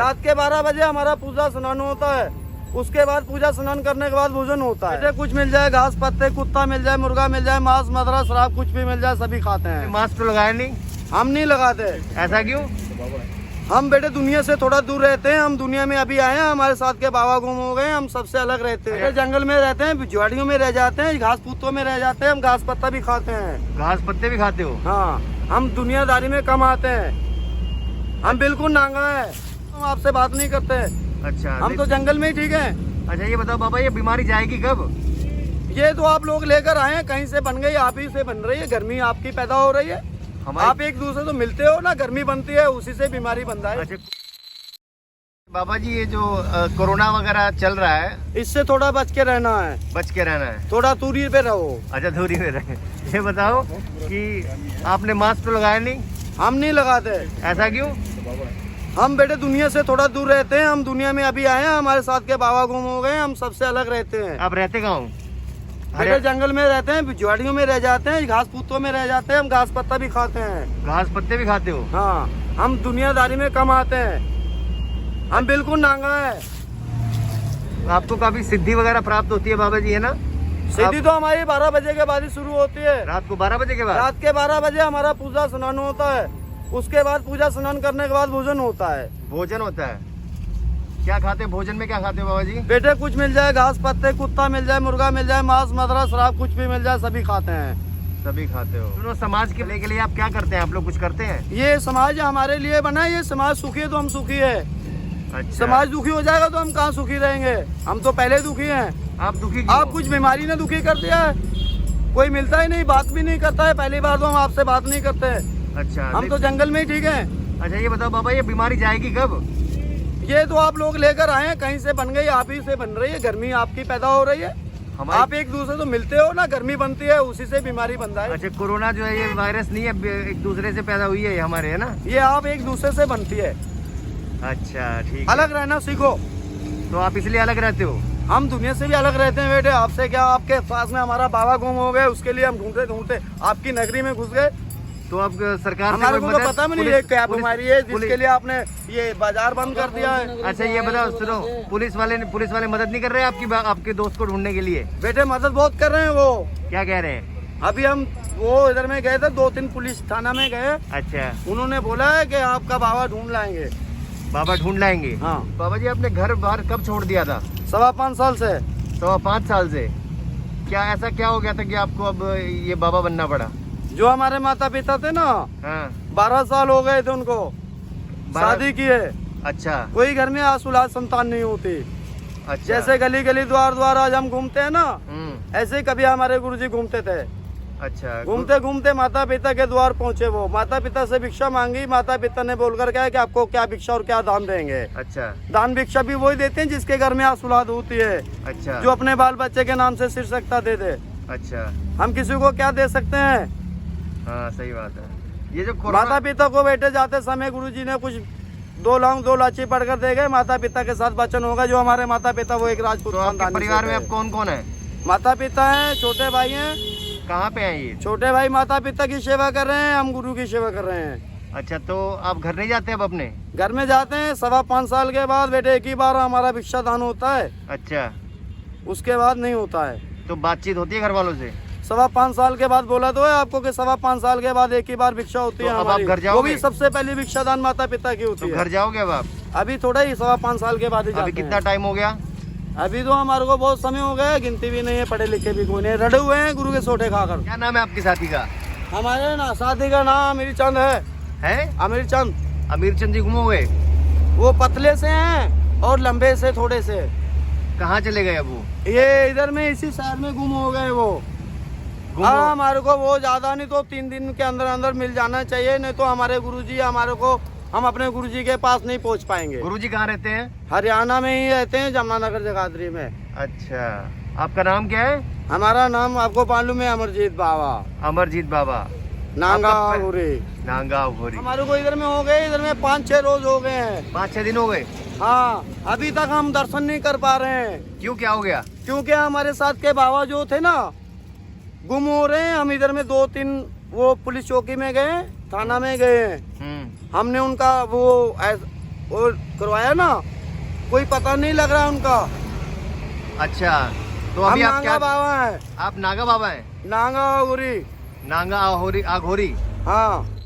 रात के 12 बजे हमारा पूजा स्नान होता है। उसके बाद पूजा स्नान करने के बाद भोजन होता है। कुछ मिल जाए, घास पत्ते, कुत्ता मिल जाए, मुर्गा मिल जाए, मांस मदरा शराब कुछ भी मिल जाए, सभी खाते हैं। मास्क तो लगाया नहीं? हम नहीं लगाते। ऐसा क्यों? हम बेटे दुनिया से थोड़ा दूर रहते हैं। हम दुनिया में अभी आए हैं, हमारे साथ के बाबा गुम हो गए, हम सबसे अलग रहते हैं। जंगल में रहते हैं, झाड़ियों में रह जाते हैं, घास पुत्तों में रह जाते हैं। हम घास पत्ता भी खाते हैं। घास पत्ते भी खाते हो? हाँ, हम दुनियादारी में कम आते हैं। हम बिल्कुल नांगा है, हम आपसे बात नहीं करते। अच्छा, हम तो जंगल में ही ठीक है। अच्छा ये बताओ बाबा, ये बीमारी जाएगी कब? ये तो आप लोग लेकर आए हैं, कहीं से बन गई, आप ही से बन रही है। गर्मी आपकी पैदा हो रही है, आप एक दूसरे तो मिलते हो ना, गर्मी बनती है, उसी से बीमारी बनता है। अच्छा बाबा जी, ये जो कोरोना वगैरह चल रहा है, इससे थोड़ा बच के रहना है। बच के रहना है, थोड़ा दूरी पे रहो। अच्छा दूरी में रहे। ये बताओ कि आपने मास्क तो लगाया नहीं? हम नहीं लगाते। ऐसा क्यों? हम बेटे दुनिया से थोड़ा दूर रहते हैं। हम दुनिया में अभी आए हैं, हमारे साथ के बाबा गुम हो गए, हम सबसे अलग रहते हैं। आप रहते कहाँ हो? बेटे जंगल में रहते हैं, झाड़ियों में रह जाते हैं, घास पुत्तों में रह जाते हैं। हम घास पत्ता भी खाते हैं। घास पत्ते भी खाते हो? हाँ, हम दुनियादारी में कम आते हैं। हम बिल्कुल नांगा है। आपको काफी सिद्धि वगैरह प्राप्त होती है बाबा जी, है ना? सीधी तो हमारी 12 बजे के बाद ही शुरू होती है। रात को 12 बजे के बाद? रात के 12 बजे हमारा पूजा स्नान होता है। उसके बाद पूजा स्नान करने के बाद भोजन होता है। भोजन होता है? क्या खाते हैं भोजन में? क्या खाते हो बाबा जी? बेटे कुछ मिल जाए, घास पत्ते, कुत्ता मिल जाए, मुर्गा मिल जाए, मांस मदरा शराब कुछ भी मिल जाए, सभी खाते हैं। सभी खाते हो? सुनो, समाज के लिए आप क्या करते हैं? आप लोग कुछ करते हैं? ये समाज हमारे लिए बना है। ये समाज सुखी है तो हम सुखी है। अच्छा। समाज दुखी हो जाएगा तो हम कहाँ सुखी रहेंगे? हम तो पहले दुखी हैं। आप दुखी क्यों? आप कुछ बीमारी ने दुखी कर दिया है। कोई मिलता ही नहीं, बात भी नहीं करता है। पहली बार तो हम आपसे बात नहीं करते। अच्छा, हम तो जंगल में ही ठीक है। अच्छा ये बताओ बाबा, ये बीमारी जाएगी कब? ये तो आप लोग लेकर आए हैं, कहीं से बन गई, आप ही से बन रही है। गर्मी आपकी पैदा हो रही है, आप एक दूसरे तो मिलते हो ना, गर्मी बनती है, उसी से बीमारी बनता है। अच्छा, कोरोना जो है ये वायरस नहीं है, एक दूसरे से पैदा हुई है हमारे, है ना? ये आप एक दूसरे से बनती है। अच्छा ठीक है। अलग रहना सीखो। तो आप इसलिए अलग रहते हो? हम दुनिया से भी अलग रहते हैं बेटे। आपसे क्या, आपके पास में हमारा बाबा गुम हो गए, उसके लिए हम ढूंढते ढूंढते आपकी नगरी में घुस गए। तो अब सरकार हमारे को तो पता भी नहीं ये क्या बीमारी है जिसके लिए आपने ये बाजार बंद कर दिया है। अच्छा ये बताओ, सुनो, पुलिस वाले मदद नहीं कर रहे हैं आपके दोस्त को ढूंढने के लिए? बेटे मदद बहुत कर रहे हैं। वो क्या कह रहे हैं? अभी हम वो इधर में गए थे, 2-3 पुलिस थाना में गए। अच्छा, उन्होंने बोला है कि आपका बाबा ढूंढ लाएंगे। बाबा ढूंढ लाएंगे? हाँ। बाबा जी आपने घर बाहर कब छोड़ दिया था? 5.25 साल से। 5.25 साल से? क्या ऐसा क्या हो गया था कि आपको अब ये बाबा बनना पड़ा? जो हमारे माता पिता थे ना, हाँ। 12 साल हो गए थे उनको शादी किए। अच्छा। कोई घर में आसुलाद संतान नहीं होती। अच्छा। जैसे गली गली द्वार द्वार आज हम घूमते हैं ना, ऐसे ही कभी हमारे गुरुजी घूमते थे। अच्छा। घूमते घूमते माता पिता के द्वार पहुंचे। वो माता पिता से भिक्षा मांगी। माता पिता ने बोलकर कहा कि आपको क्या भिक्षा और क्या दान देंगे। अच्छा। दान भिक्षा भी वही देते हैं जिसके घर में आसुलाद होती है। अच्छा। जो अपने बाल बच्चे के नाम से शीर्षकता दे दे। अच्छा। हम किसी को क्या दे सकते हैं? हाँ सही बात है। ये जो माता पिता को बेटे जाते समय गुरुजी ने कुछ 2 लौंग 2 लाची पढ़कर दे गए। माता पिता के साथ वचन होगा। जो हमारे माता पिता वो एक राजपूत खानदान। परिवार में अब कौन कौन है? माता पिता हैं, छोटे भाई हैं। कहाँ पे हैं ये? छोटे भाई माता पिता की सेवा कर रहे हैं, हम गुरु की सेवा कर रहे हैं। अच्छा, तो आप घर नहीं जाते अब अपने? घर में जाते हैं 5.25 साल के बाद बेटे। एक ही बार हमारा भिक्षा दान होता है। अच्छा। उसके बाद नहीं होता है। तो बातचीत होती है घर वालों से? 5.25 साल के बाद बोला तो है आपको कि 5.25 साल के बाद एक ही बार भिक्षा होती है। अब आप घर जाओगे? वो भी सबसे पहली भिक्षा दान माता पिता की होती है। घर जाओगे अब आप? अभी थोड़ा ही 5.25 साल के बाद ही जाते हैं। अभी कितना टाइम हो गया? अभी तो हमारे को बहुत समय हो गया, गिनती भी नहीं है, पढ़े लिखे भी कोई नहीं, रड़े हुए हैं गुरु के सोटे खाकर। क्या नाम है आपके साथी का? हमारे ना साथी का नाम अमीर चंद है। अमीर चंद। अमीर चंद जी गुम हुए? वो पतले से हैं और लंबे से थोड़े से। कहाँ चले गए अब वो? ये इधर में इसी शहर में गुम हो गए वो। हाँ, हमारे को वो ज्यादा नहीं तो 3 दिन के अंदर अंदर मिल जाना चाहिए, नहीं तो हमारे गुरुजी हमारे को, हम अपने गुरुजी के पास नहीं पहुंच पाएंगे। गुरुजी कहाँ रहते हैं? हरियाणा में ही रहते हैं, जमुनानगर जगाधरी में। अच्छा, आपका नाम क्या है? हमारा नाम आपको मालूम है, अमरजीत बाबा। अमरजीत बाबा, नांगा घोरी। नांगा घोरी। हमारे को इधर में हो गए, इधर में 5-6 रोज हो गए हैं। 5-6 दिन हो गए? हाँ, अभी तक हम दर्शन नहीं कर पा रहे हैं। क्यों, क्या हो गया? क्योंकि हमारे साथ के बाबा जो थे ना गुम हो रहे हैं। हम इधर में 2-3 वो पुलिस चौकी में गए, थाना में गए। हमने उनका वो और करवाया ना, कोई पता नहीं लग रहा उनका। अच्छा, तो हम अभी आप नागा क्या, बाबा हैं, आप नागा बाबा हैं? नागा गुरी। नागा आघोरी, आघोरी। हाँ